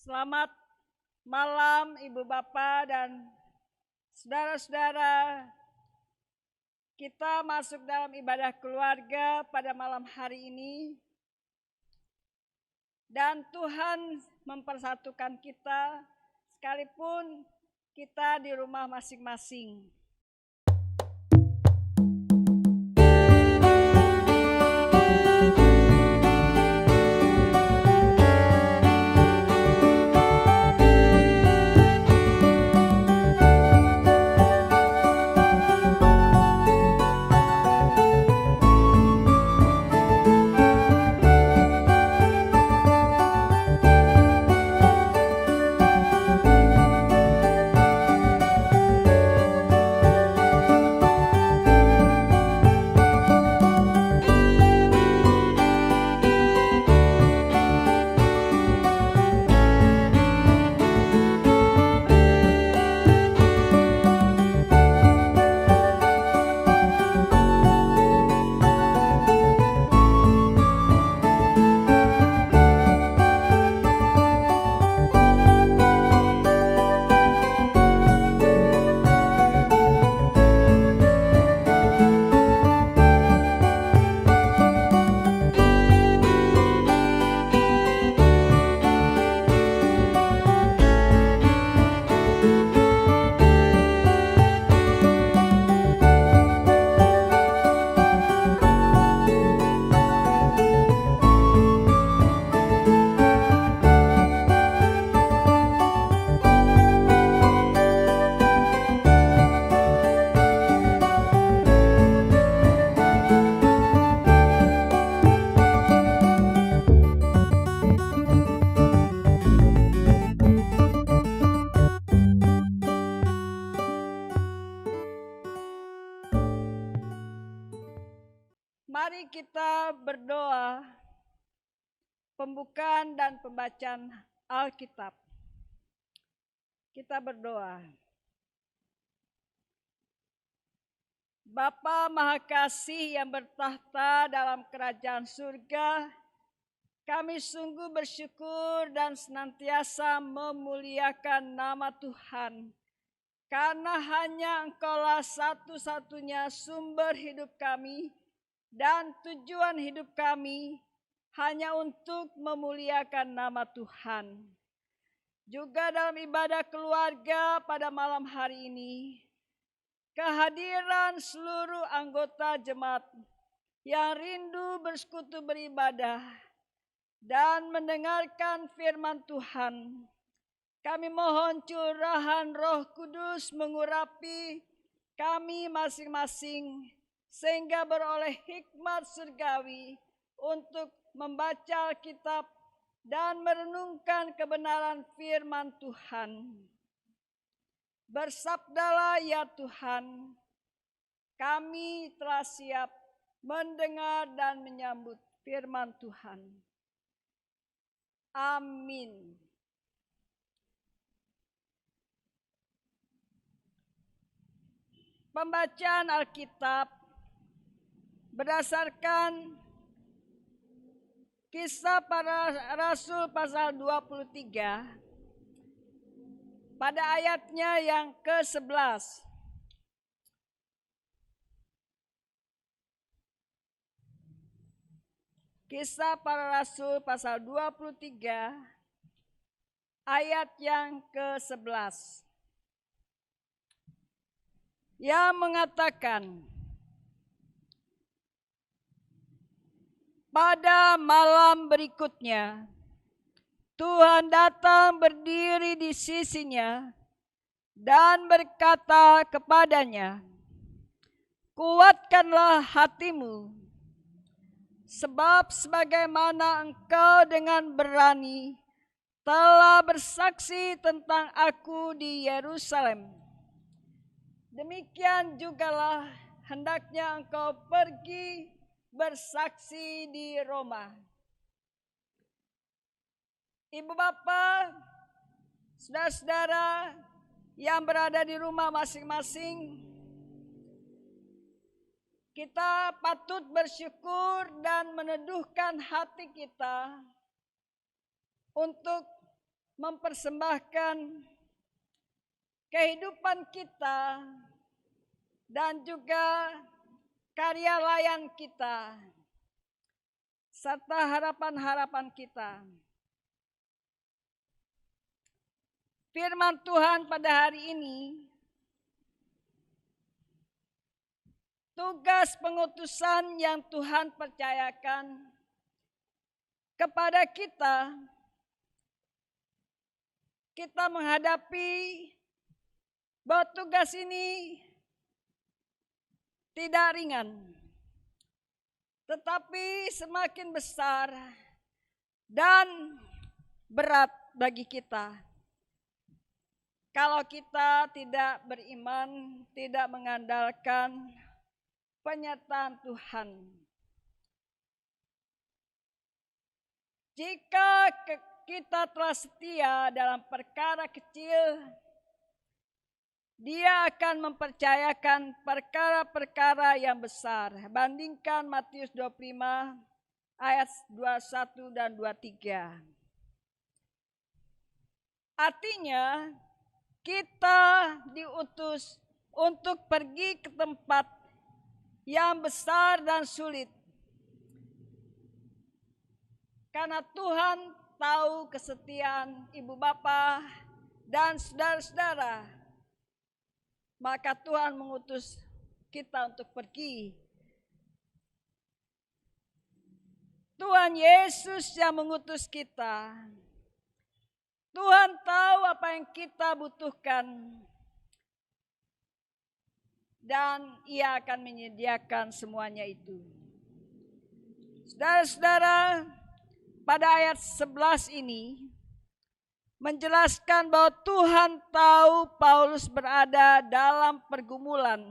Selamat malam Ibu Bapak dan saudara-saudara. Kita masuk dalam ibadah keluarga pada malam hari ini. Dan Tuhan mempersatukan kita sekalipun kita di rumah masing-masing. Mari kita berdoa pembukaan dan pembacaan Alkitab. Kita berdoa. Bapa Maha Kasih yang bertahta dalam kerajaan surga, kami sungguh bersyukur dan senantiasa memuliakan nama Tuhan. Karena hanya Engkaulah satu-satunya sumber hidup kami, dan tujuan hidup kami hanya untuk memuliakan nama Tuhan. Juga dalam ibadah keluarga pada malam hari ini, kehadiran seluruh anggota jemaat yang rindu bersekutu beribadah dan mendengarkan firman Tuhan, kami mohon curahan Roh Kudus mengurapi kami masing-masing, sehingga beroleh hikmat surgawi untuk membaca Alkitab dan merenungkan kebenaran firman Tuhan. Bersabdalah ya Tuhan, kami telah siap mendengar dan menyambut firman Tuhan. Amin. Pembacaan Alkitab berdasarkan Kisah Para Rasul pasal 23 pada ayatnya yang ke-11. Kisah Para Rasul pasal 23 ayat yang ke-11. Yang mengatakan, pada malam berikutnya, Tuhan datang berdiri di sisinya dan berkata kepadanya, kuatkanlah hatimu, sebab sebagaimana engkau dengan berani telah bersaksi tentang aku di Yerusalem, demikian jugalah hendaknya engkau pergi bersaksi di Roma. Ibu bapak, saudara-saudara yang berada di rumah masing-masing, kita patut bersyukur dan meneduhkan hati kita untuk mempersembahkan kehidupan kita dan juga karya layan kita serta harapan-harapan kita. Firman Tuhan pada hari ini, tugas pengutusan yang Tuhan percayakan kepada kita, kita menghadapi bahwa tugas ini tidak ringan, tetapi semakin besar dan berat bagi kita. Kalau kita tidak beriman, tidak mengandalkan penyertaan Tuhan. Jika kita telah setia dalam perkara kecil, Dia akan mempercayakan perkara-perkara yang besar. Bandingkan Matius 25 ayat 21 dan 23. Artinya, kita diutus untuk pergi ke tempat yang besar dan sulit. Karena Tuhan tahu kesetiaan ibu bapa dan saudara-saudara, maka Tuhan mengutus kita untuk pergi. Tuhan Yesus yang mengutus kita. Tuhan tahu apa yang kita butuhkan. Dan Ia akan menyediakan semuanya itu. Saudara-saudara, pada ayat 11 ini menjelaskan bahwa Tuhan tahu Paulus berada dalam pergumulan.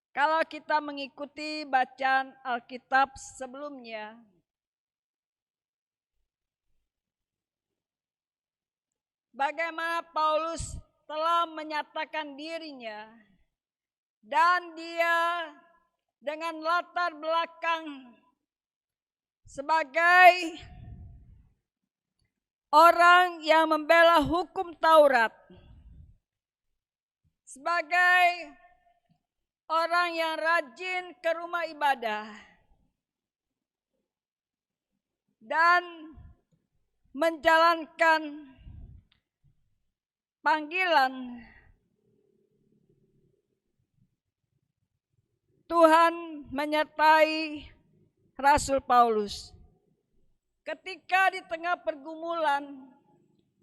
Kalau kita mengikuti bacaan Alkitab sebelumnya, bagaimana Paulus telah menyatakan dirinya dan dia dengan latar belakang sebagai orang yang membela hukum Taurat, sebagai orang yang rajin ke rumah ibadah dan menjalankan panggilan Tuhan menyertai Rasul Paulus. Ketika di tengah pergumulan,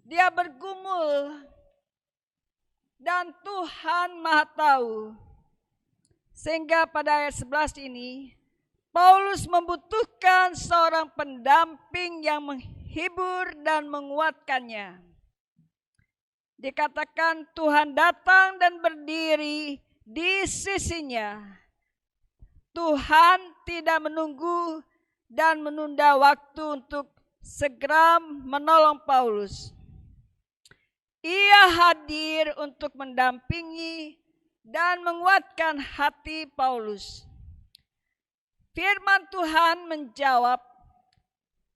dia bergumul dan Tuhan Maha Tahu. Sehingga pada ayat 11 ini, Paulus membutuhkan seorang pendamping yang menghibur dan menguatkannya. Dikatakan Tuhan datang dan berdiri di sisinya. Tuhan tidak menunggu dan menunda waktu untuk segera menolong Paulus. Ia hadir untuk mendampingi dan menguatkan hati Paulus. Firman Tuhan menjawab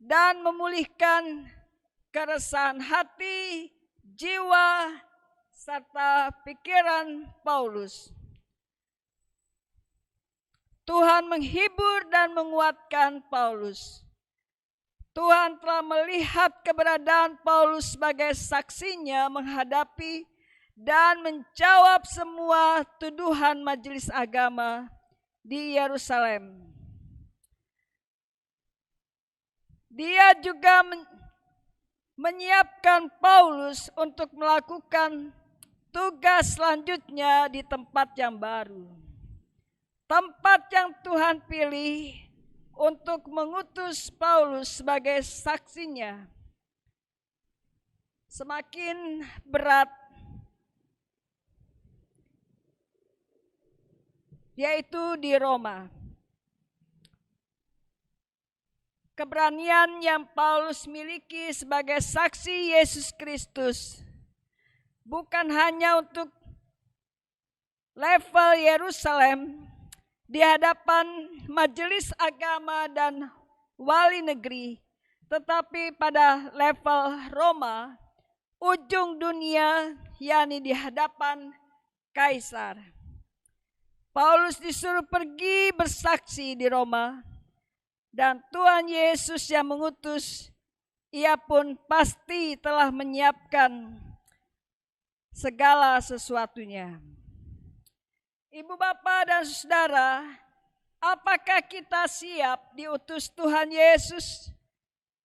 dan memulihkan keresahan hati, jiwa, serta pikiran Paulus. Tuhan menghibur dan menguatkan Paulus. Tuhan telah melihat keberadaan Paulus sebagai saksinya menghadapi dan menjawab semua tuduhan majelis agama di Yerusalem. Dia juga menyiapkan Paulus untuk melakukan tugas selanjutnya di tempat yang baru. Tempat yang Tuhan pilih untuk mengutus Paulus sebagai saksinya semakin berat, yaitu di Roma. Keberanian yang Paulus miliki sebagai saksi Yesus Kristus bukan hanya untuk level Yerusalem di hadapan majelis agama dan wali negeri, tetapi pada level Roma, ujung dunia, yakni di hadapan kaisar. Paulus disuruh pergi bersaksi di Roma, dan Tuhan Yesus yang mengutus, ia pun pasti telah menyiapkan segala sesuatunya. Ibu bapak dan saudara, apakah kita siap diutus Tuhan Yesus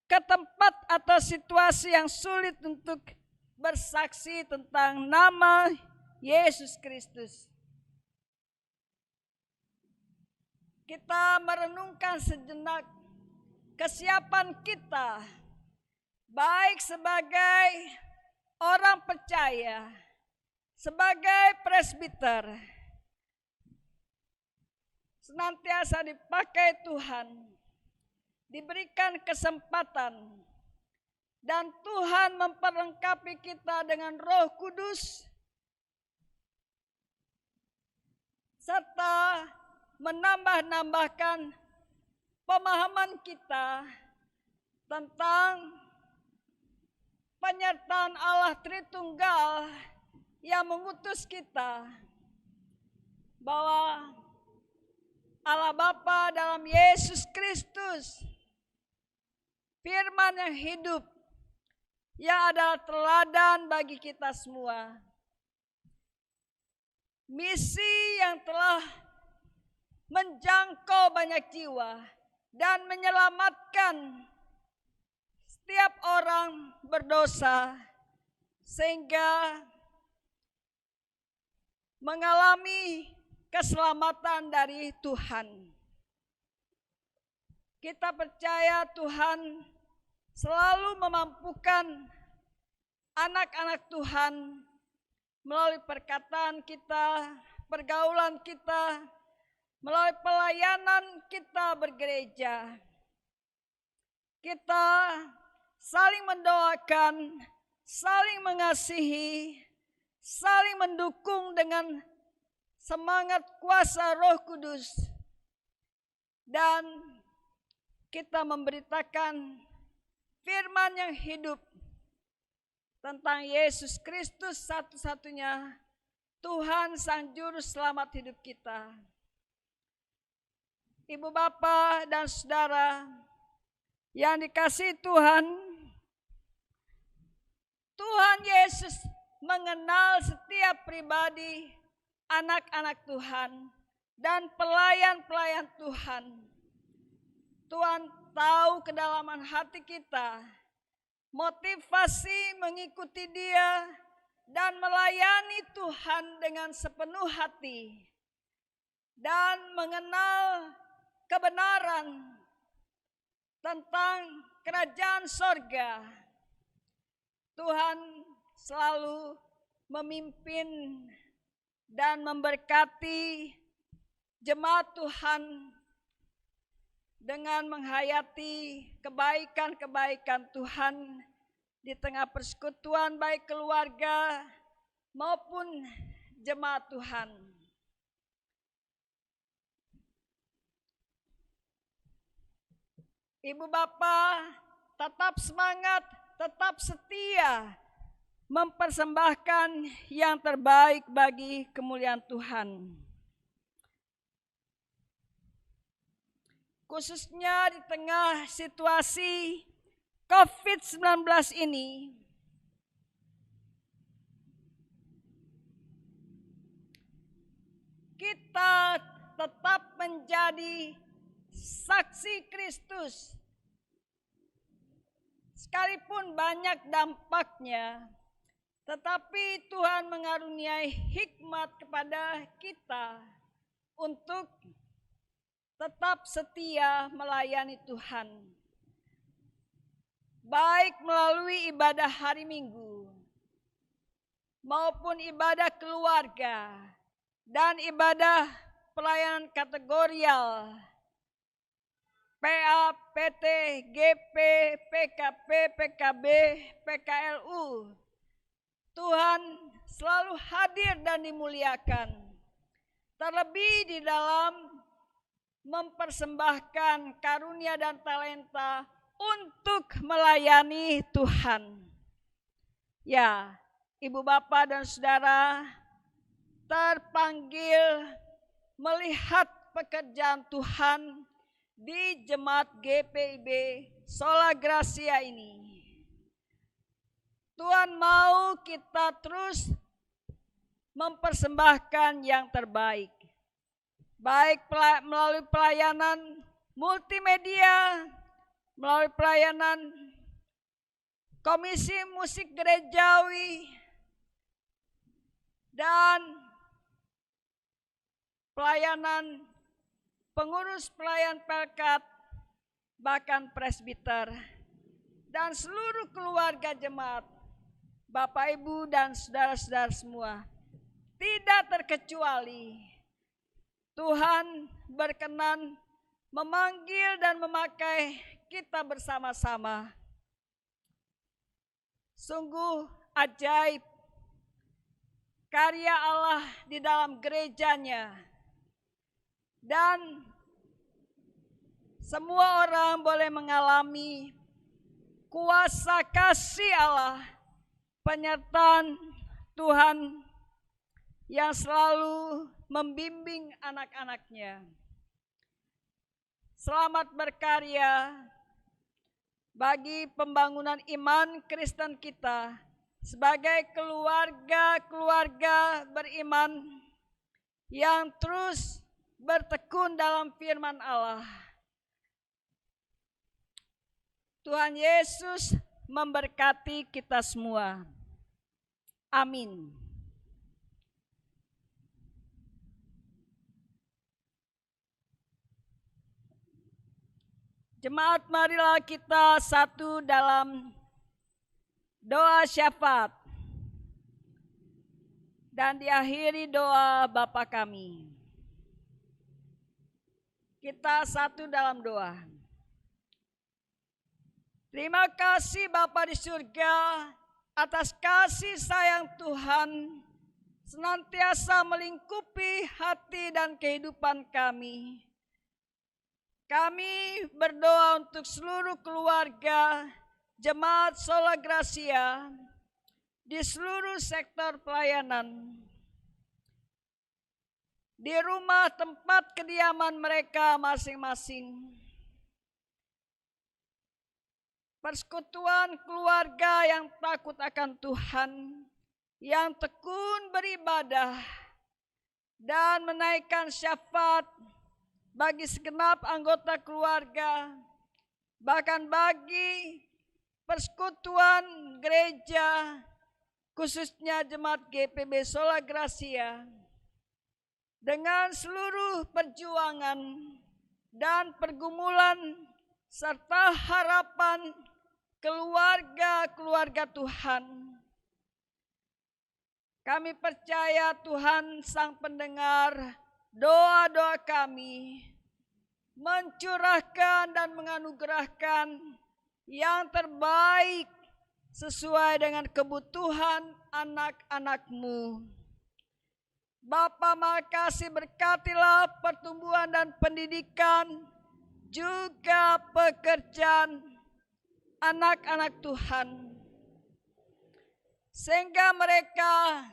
ke tempat atau situasi yang sulit untuk bersaksi tentang nama Yesus Kristus? Kita merenungkan sejenak kesiapan kita, baik sebagai orang percaya, sebagai presbiter, senantiasa dipakai Tuhan, diberikan kesempatan, dan Tuhan memperlengkapi kita dengan Roh Kudus, serta menambah-nambahkan pemahaman kita tentang penyertaan Allah Tritunggal yang mengutus kita, bahwa Allah Bapa dalam Yesus Kristus, firman yang hidup, yang adalah teladan bagi kita semua. Misi yang telah menjangkau banyak jiwa dan menyelamatkan setiap orang berdosa sehingga mengalami keselamatan dari Tuhan. Kita percaya Tuhan selalu memampukan anak-anak Tuhan melalui perkataan kita, pergaulan kita, melalui pelayanan kita bergereja. Kita saling mendoakan, saling mengasihi, saling mendukung dengan semangat kuasa Roh Kudus, dan kita memberitakan firman yang hidup tentang Yesus Kristus, satu-satunya Tuhan Sang Juru Selamat hidup kita. Ibu bapak dan saudara yang dikasihi Tuhan, Tuhan Yesus mengenal setiap pribadi anak-anak Tuhan dan pelayan-pelayan Tuhan. Tuhan tahu kedalaman hati kita, motivasi mengikuti Dia dan melayani Tuhan dengan sepenuh hati, dan mengenal kebenaran tentang kerajaan sorga. Tuhan selalu memimpin dan memberkati jemaat Tuhan dengan menghayati kebaikan-kebaikan Tuhan di tengah persekutuan baik keluarga maupun jemaat Tuhan. Ibu bapak, tetap semangat, tetap setia mempersembahkan yang terbaik bagi kemuliaan Tuhan. Khususnya di tengah situasi COVID-19 ini, kita tetap menjadi saksi Kristus. Sekalipun banyak dampaknya, tetapi Tuhan mengaruniai hikmat kepada kita untuk tetap setia melayani Tuhan. Baik melalui ibadah hari Minggu, maupun ibadah keluarga, dan ibadah pelayanan kategorial, PA, PT, GP, PKP, PKB, PKLU. Tuhan selalu hadir dan dimuliakan. Terlebih di dalam mempersembahkan karunia dan talenta untuk melayani Tuhan. Ya, Ibu Bapak dan Saudara terpanggil melihat pekerjaan Tuhan di Jemaat GPIB Sola Gracia ini. Tuhan mau kita terus mempersembahkan yang terbaik, baik melalui pelayanan multimedia, melalui pelayanan Komisi Musik Gerejawi, dan pelayanan pengurus pelayan Pelkat, bahkan presbiter, dan seluruh keluarga jemaat, Bapak Ibu dan saudara-saudara semua. Tidak terkecuali Tuhan berkenan memanggil dan memakai kita bersama-sama. Sungguh ajaib karya Allah di dalam gerejanya. Dan semua orang boleh mengalami kuasa kasih Allah, penyertaan Tuhan yang selalu membimbing anak-anaknya. Selamat berkarya bagi pembangunan iman Kristen kita sebagai keluarga-keluarga beriman yang terus bertekun dalam firman Allah. Tuhan Yesus memberkati kita semua. Amin. Jemaat, marilah kita satu dalam doa syafaat dan diakhiri doa Bapa kami. Kita satu dalam doa. Terima kasih Bapa di surga atas kasih sayang Tuhan senantiasa melingkupi hati dan kehidupan kami. Kami berdoa untuk seluruh keluarga Jemaat Sola Gracia di seluruh sektor pelayanan, di rumah tempat kediaman mereka masing-masing. Persekutuan keluarga yang takut akan Tuhan, yang tekun beribadah dan menaikkan syafaat bagi segenap anggota keluarga, bahkan bagi persekutuan gereja, khususnya Jemaat GPIB Sola Gracia, dengan seluruh perjuangan dan pergumulan serta harapan keluarga-keluarga Tuhan. Kami percaya Tuhan Sang Pendengar doa-doa kami, mencurahkan dan menganugerahkan yang terbaik sesuai dengan kebutuhan anak-anak-Mu. Bapa, makasih, berkatilah pertumbuhan dan pendidikan, juga pekerjaan anak-anak Tuhan, sehingga mereka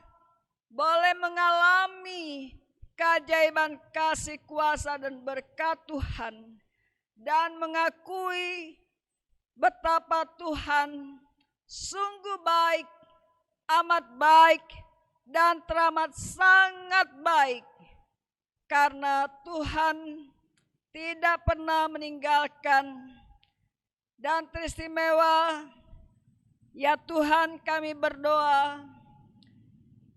boleh mengalami keajaiban kasih kuasa dan berkat Tuhan, dan mengakui betapa Tuhan sungguh baik, amat baik, dan teramat sangat baik, karena Tuhan tidak pernah meninggalkan. Dan teristimewa, ya Tuhan, kami berdoa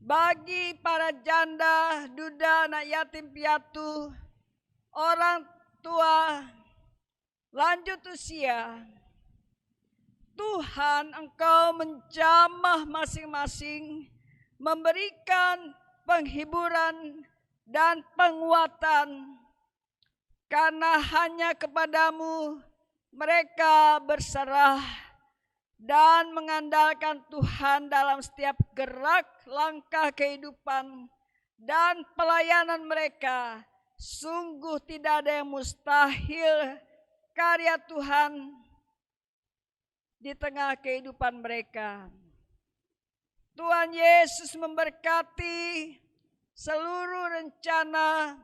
bagi para janda, duda, anak yatim piatu, orang tua lanjut usia. Tuhan, Engkau menjamah masing-masing, memberikan penghiburan dan penguatan, karena hanya kepadamu mereka berserah dan mengandalkan Tuhan dalam setiap gerak langkah kehidupan dan pelayanan mereka. Sungguh tidak ada yang mustahil karya Tuhan di tengah kehidupan mereka. Tuhan Yesus memberkati seluruh rencana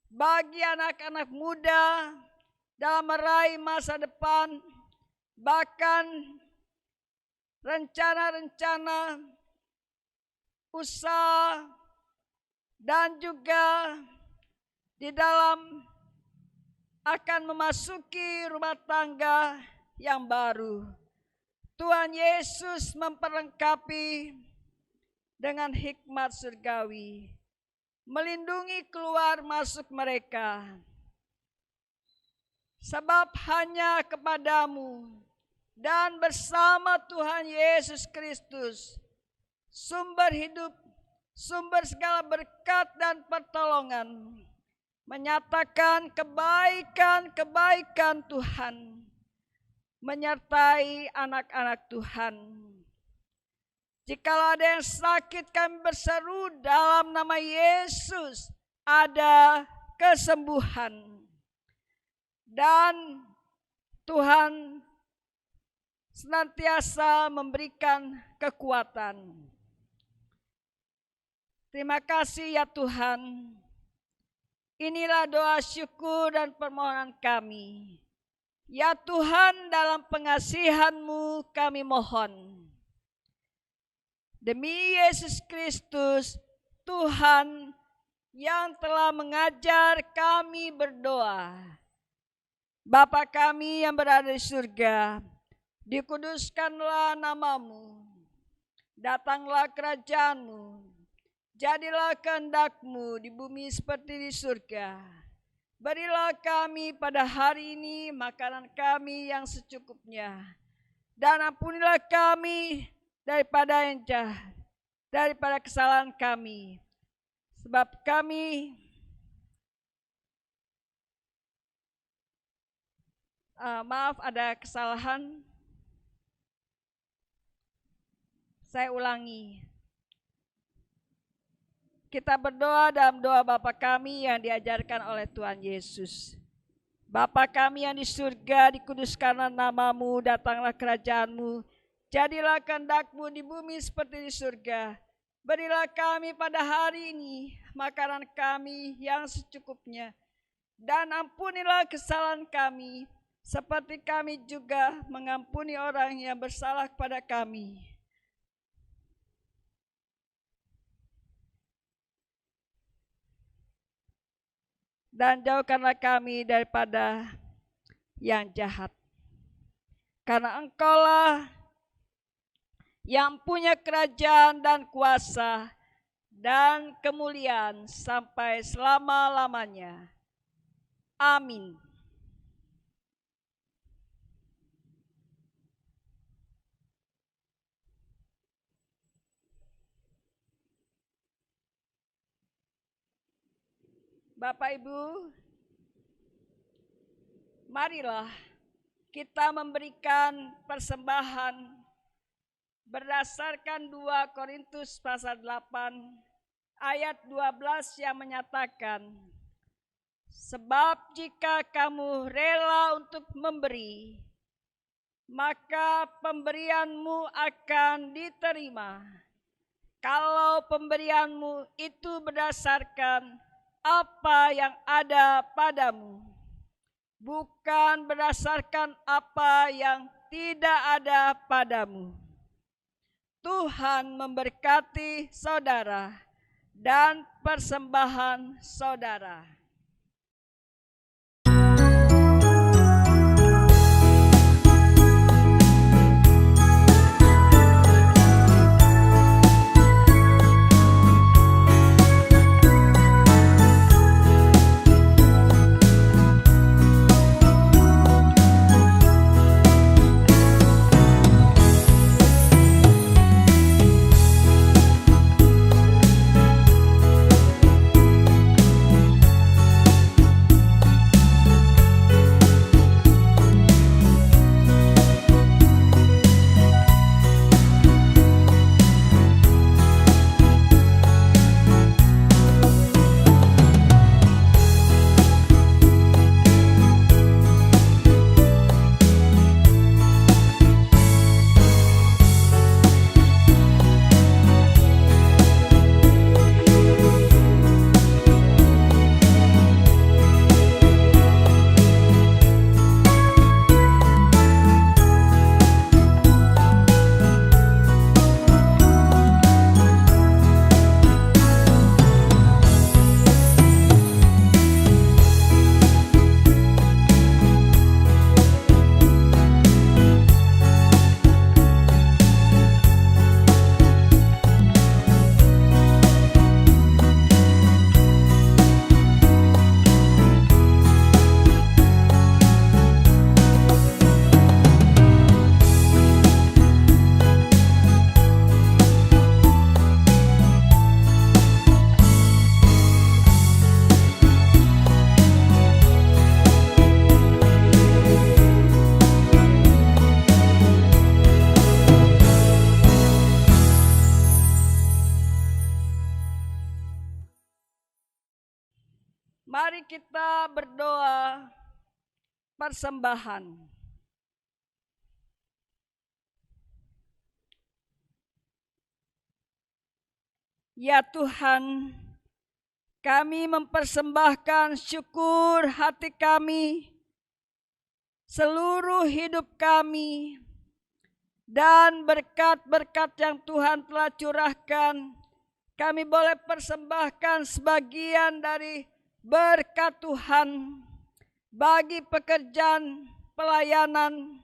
bagi anak-anak muda dalam meraih masa depan, bahkan rencana-rencana usaha dan juga di dalam akan memasuki rumah tangga yang baru. Tuhan Yesus memperlengkapi dengan hikmat surgawi, melindungi keluar masuk mereka. Sebab hanya kepadamu dan bersama Tuhan Yesus Kristus, sumber hidup, sumber segala berkat dan pertolongan, menyatakan kebaikan-kebaikan Tuhan menyertai anak-anak Tuhan. Jikalau ada yang sakit, kami berseru dalam nama Yesus, ada kesembuhan. Dan Tuhan senantiasa memberikan kekuatan. Terima kasih ya Tuhan. Inilah doa syukur dan permohonan kami. Ya Tuhan, dalam pengasihan-Mu kami mohon. Demi Yesus Kristus, Tuhan yang telah mengajar kami berdoa. Bapa kami yang berada di surga, dikuduskanlah nama-Mu, datanglah kerajaan-Mu, jadilah kehendak-Mu di bumi seperti di surga. Berilah kami pada hari ini makanan kami yang secukupnya, dan ampunilah kami daripada yang jahat, daripada kesalahan kami, sebab kami ada kesalahan. Saya ulangi. Kita berdoa dalam doa Bapa kami yang diajarkan oleh Tuhan Yesus. Bapa kami yang di surga, dikuduskanlah nama-Mu, datanglah kerajaan-Mu, jadilah kehendak-Mu di bumi seperti di surga. Berilah kami pada hari ini makanan kami yang secukupnya, dan ampunilah kesalahan kami, seperti kami juga mengampuni orang yang bersalah kepada kami. Dan jauhkanlah kami daripada yang jahat. Karena Engkau-lah yang punya kerajaan dan kuasa dan kemuliaan sampai selama-lamanya. Amin. Bapak Ibu, marilah kita memberikan persembahan berdasarkan 2 Korintus pasal 8 ayat 12 yang menyatakan, sebab jika kamu rela untuk memberi, maka pemberianmu akan diterima. Kalau pemberianmu itu berdasarkan apa yang ada padamu, bukan berdasarkan apa yang tidak ada padamu. Tuhan memberkati saudara dan persembahan saudara. kita berdoa persembahan. Ya Tuhan, kami mempersembahkan syukur hati kami, seluruh hidup kami, dan berkat-berkat yang Tuhan telah curahkan. Kami boleh persembahkan sebagian dari berkat Tuhan bagi pekerjaan pelayanan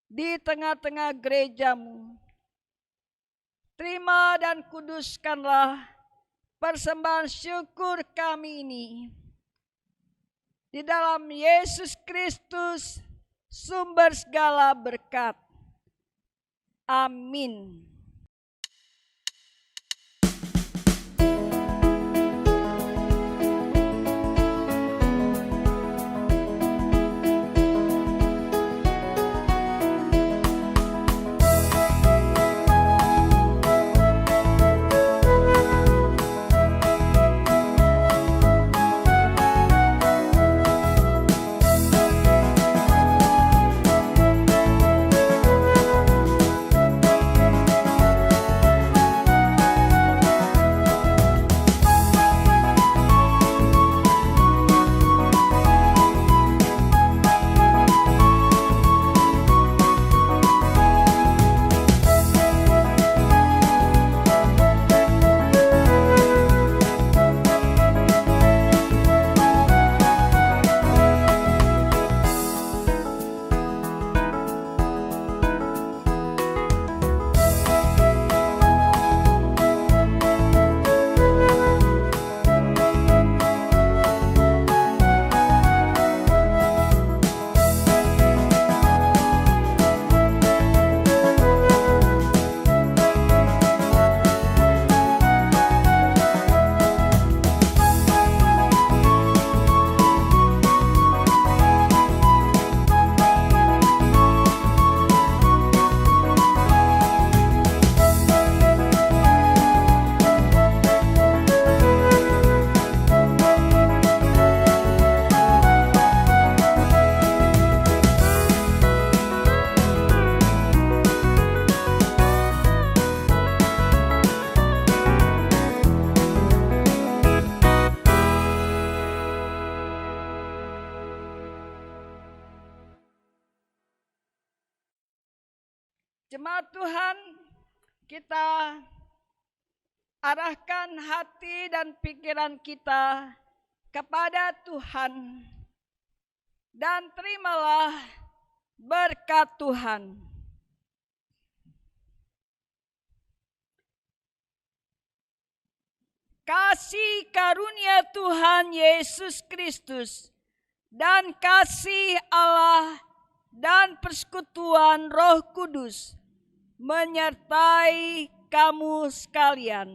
di tengah-tengah gereja-Mu. Terima dan kuduskanlah persembahan syukur kami ini. Di dalam Yesus Kristus, sumber segala berkat. Amin. Jemaat Tuhan, kita arahkan hati dan pikiran kita kepada Tuhan dan terimalah berkat Tuhan. Kasih karunia Tuhan Yesus Kristus dan kasih Allah dan persekutuan Roh Kudus menyertai kamu sekalian.